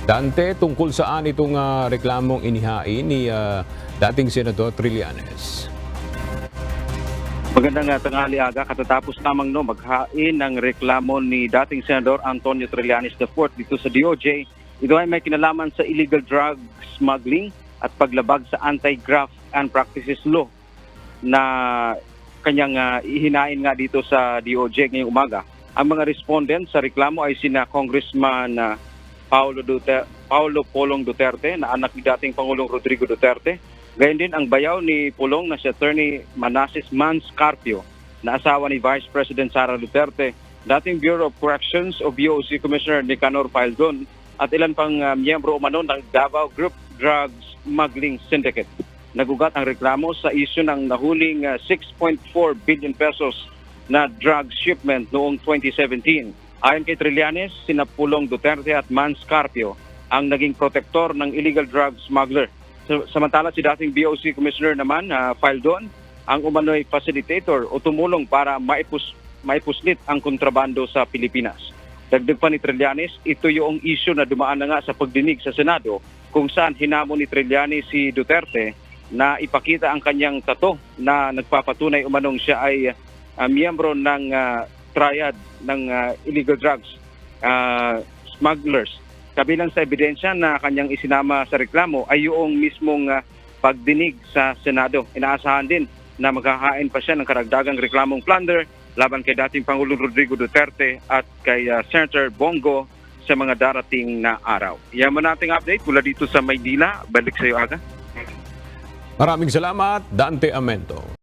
Dante, tungkol saan itong reklamong inihain ni dating Senador Trillanes? Magandang tanghali aga, katatapos lamang maghain ng reklamo ni dating Senador Antonio Trillanes IV dito sa DOJ. Ito ay may kinalaman sa illegal drug smuggling at paglabag sa Anti-Graft and Practices Law na kanyang ihinain nga dito sa DOJ ngayong umaga. Ang mga respondent sa reklamo ay sina Congressman Paulo Polong Duterte na anak ni dating Pangulong Rodrigo Duterte. Gayon din ang bayaw ni Pulong na si Attorney Manasseh Mans Carpio na asawa ni Vice President Sara Duterte, dating Bureau of Corrections o BOC Commissioner Nicanor Faldon at ilan pang miyembro umano ng Davao Group Drugs Smuggling Syndicate. Nagugat ang reklamo sa isyu ng nahuling 6.4 billion pesos na drug shipment noong 2017. Ayon kay Trillanes, sina Pulong Duterte at Mans Carpio ang naging protektor ng illegal drug smuggler. Samantala si dating BOC Commissioner naman, Faldon, ang umano'y facilitator o tumulong para maipuslit ang kontrabando sa Pilipinas. Dagdag pa ni Trillanes, ito yung issue na dumaan na nga sa pagdinig sa Senado kung saan hinamon ni Trillanes si Duterte na ipakita ang kanyang tato na nagpapatunay umanong siya ay miyembro ng triad ng illegal drugs smugglers. Kabilang sa ebidensya na kanyang isinama sa reklamo ay yung mismong pagdinig sa Senado. Inaasahan din na maghahain pa siya ng karagdagang reklamong plunder laban kay dating Pangulong Rodrigo Duterte at kay Senator Bongo sa mga darating na araw. Yan mo nating update mula dito sa Maynila. Balik sa iyo, Aga. Maraming salamat, Dante Amento.